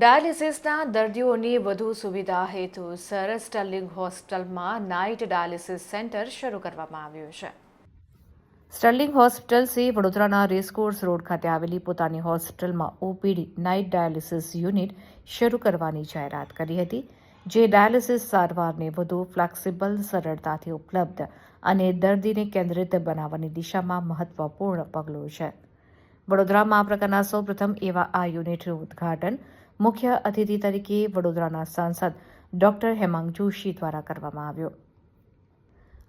ડાયાલિસિસના દર્દીઓની વધુ સુવિધા હેતુસર સ્ટર્લિંગ હોસ્પિટલમાં નાઇટ ડાયાલિસિસ સેન્ટર શરૂ કરવામાં આવ્યું છે. સ્ટર્લિંગ હોસ્પિટલ્સે વડોદરાના રેસકોર્સ રોડ ખાતે આવેલી પોતાની હોસ્પિટલમાં ઓપીડી નાઇટ ડાયાલિસિસ યુનિટ શરૂ કરવાની જાહેરાત કરી હતી, જે ડાયાલિસિસ સારવારને વધુ ફ્લેક્સિબલ, સરળતાથી ઉપલબ્ધ અને દર્દીને કેન્દ્રિત બનાવવાની દિશામાં મહત્વપૂર્ણ પગલું છે. વડોદરામાં આ પ્રકારના સૌપ્રથમ એવા આ યુનિટનું ઉદ્ઘાટન મુખ્ય અતિથિ તરીકે વડોદરાના સાંસદ ડોક્ટર હેમાંગ જોશી દ્વારા કરવામાં આવ્યું.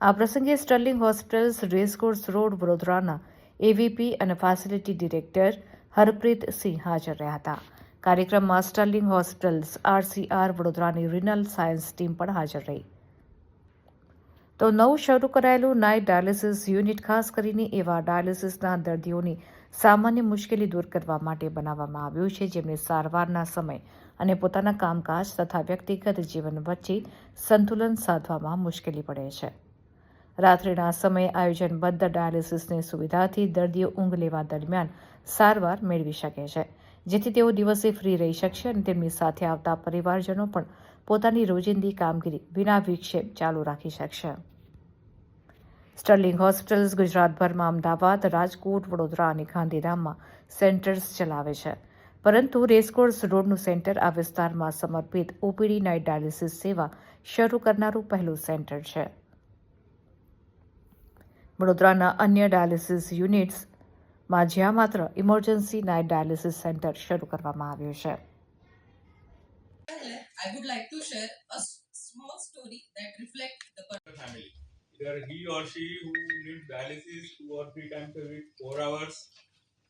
આ પ્રસંગે સ્ટર્લિંગ હોસ્પિટલ્સ, રેસકોર્સ રોડ, વડોદરાના એવીપી અને ફેસિલિટી ડિરેક્ટર હરપ્રીત સિંહ હાજર રહ્યા હતા. કાર્યક્રમમાં સ્ટર્લિંગ હોસ્પિટલ્સ, આરસીઆર, વડોદરાની રિનલ સાયન્સ ટીમ પણ હાજર રહી. તો નવું શરૂ કરાયેલું નાઇટ ડાયાલિસિસ યુનિટ ખાસ કરીને એવા ડાયાલિસિસના દર્દીઓની સામાન્ય મુશ્કેલી દૂર કરવા માટે બનાવવામાં આવ્યું છે, જેમને સારવારના સમય અને પોતાના કામકાજ તથા વ્યક્તિગત જીવન વચ્ચે સંતુલન સાધવામાં મુશ્કેલી પડે છે. રાત્રિના સમયે આયોજનબદ્ધ ડાયાલિસિસની સુવિધાથી દર્દીઓ ઊંઘ લેવા દરમિયાન સારવાર મેળવી શકે છે, જેથી તેઓ દિવસે ફ્રી રહી શકશે અને તેમની સાથે આવતા પરિવારજનો પણ પોતાની રોજિંદી કામગીરી વિના વિક્ષેપ ચાલુ રાખી શકશે. સ્ટર્લિંગ હોસ્પિટલ્સ ગુજરાતભરમાં અમદાવાદ, રાજકોટ, વડોદરા અને ગાંધીધામમાં સેન્ટર્સ ચલાવે છે, પરંતુ રેસકોર્સ રોડનું સેન્ટર આ વિસ્તારમાં સમર્પિત ઓપીડી નાઇટ ડાયાલિસિસ સેવા શરૂ કરનારું પહેલું સેન્ટર છે. વડોદરાના અન્ય ડાયાલિસિસ યુનિટ્સમાં જ્યાં માત્ર ઇમરજન્સી નાઇટ ડાયાલિસિસ સેન્ટર શરૂ કરવામાં આવ્યું છે. I would like to share a small story that reflects the family. Either he or she who needs dialysis 2 or 3 times a week, 4 hours,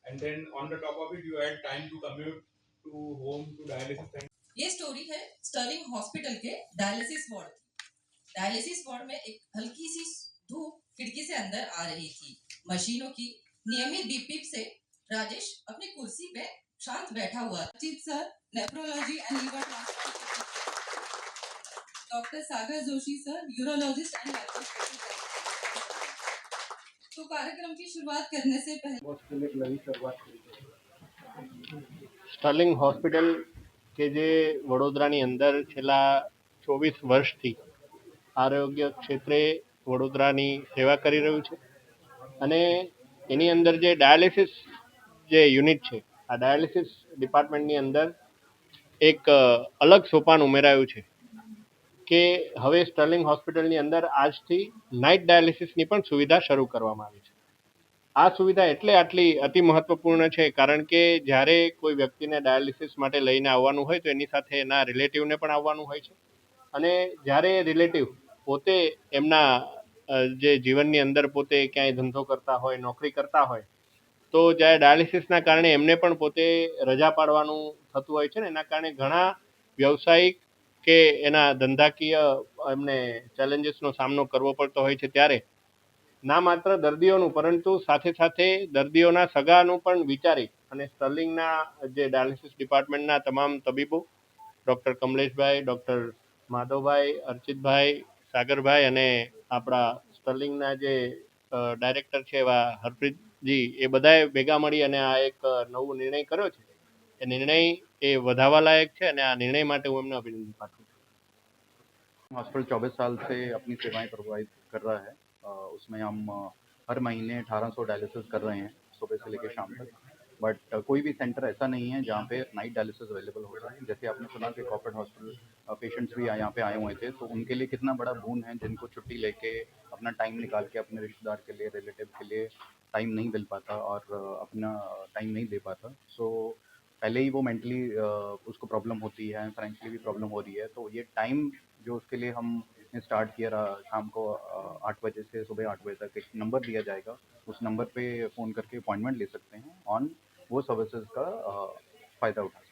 and then on the top of it, you add time to commute to home to dialysis center. ये story है Sterling hospital के dialysis ward की। Dialysis ward में एक हल्की सी धूप खिड़की से अंदर आ रही थी। मशीनों की नियमित बीप बीप से राजेश अपनी कुर्सी पे शांत बैठा हुआ। Ajit sir nephrology and liver transplant, doctor Sagar Joshi sir urologist and तो कार्यक्रम की शुरुआत करने से સ્ટર્લિંગ હોસ્પિટલ કે જે વડોદરાની અંદર છેલ્લા 24 વર્ષથી આરોગ્ય ક્ષેત્રે વડોદરાની સેવા કરી રહ્યું છે અને એની અંદર જે ડાયાલિસિસ જે યુનિટ છે, આ ડાયાલિસિસ ડિપાર્ટમેન્ટની અંદર એક અલગ સોપાન ઉમેરાયું છે કે હવે સ્ટર્લિંગ હોસ્પિટલની અંદર આજથી નાઇટ ડાયાલિસિસની પણ સુવિધા શરૂ કરવામાં આવી છે. આ સુવિધા એટલે આટલી અતિ મહત્વપૂર્ણ છે કારણ કે જ્યારે કોઈ વ્યક્તિને ડાયાલિસિસ માટે લઈને આવવાનું હોય તો એની સાથે એના રિલેટિવને પણ આવવાનું હોય છે અને જ્યારે રિલેટિવ પોતે એમના જે જીવનની અંદર પોતે ક્યાંય ધંધો કરતા હોય, નોકરી કરતા હોય, તો જ્યારે ડાયાલિસિસના કારણે એમને પણ પોતે રજા પાડવાનું થતું હોય છે ને, એના કારણે ઘણા વ્યવસાયિક કે એના ધંધાકીય એમને ચેલેન્જીસનો સામનો કરવો પડતો હોય છે. ત્યારે ના માત્ર દર્દીઓનું પરંતુ સાથે સાથે દર્દીઓના સગાનું પણ વિચારી અને સ્ટર્લિંગના જે ડાયાલિસિસ ડિપાર્ટમેન્ટના તમામ તબીબો, ડૉક્ટર કમલેશભાઈ, ડૉક્ટર માધવભાઈ, અર્ચિતભાઈ, સાગરભાઈ અને આપણા સ્ટર્લિંગના જે ડાયરેક્ટર છે એવા હરપ્રીતજી, એ બધાએ ભેગા મળી અને આ એક નવો નિર્ણય કર્યો છે. એ નિર્ણય એ વધાવવા લાયક છે અને આ નિર્ણય માટે હું એમને અભિનંદન પાઠવું છું. हॉस्पिटल 24 साल से अपनी सेवाएं प्रोवाइड कर रहा है। उसमें हम हर महीने 1800 डायलिसिस कर रहे हैं सुबह से लेकर शाम तक। बट कोई भी सेंटर ऐसा नहीं है जहाँ पे नाइट डायलिसिस अवेलेबल हो रहा है। जैसे आपने सुना कि कॉर्पोरेट हॉस्पिटल पेशेंट्स भी यहाँ पे आए हुए थे, तो उनके लिए कितना बड़ा बून है जिनको छुट्टी लेके अपना टाइम निकाल के अपने रिश्तेदार के लिए, रिलेटिव के लिए टाइम नहीं मिल पाता और अपना टाइम नहीं दे पाता। सो पहले ही वो मेंटली उसको प्रॉब्लम होती है, फाइनेंशियली भी प्रॉब्लम हो रही है। तो ये टाइम जो उसके लिए हम स्टार्ट किया रहा, शाम को 8 बजे से सुबह 8 बजे तक एक नंबर दिया जाएगा, उस नंबर पे फ़ोन करके अपॉइंटमेंट ले सकते हैं ऑन वो सर्विसेज का फ़ायदा उठा सकते हैं।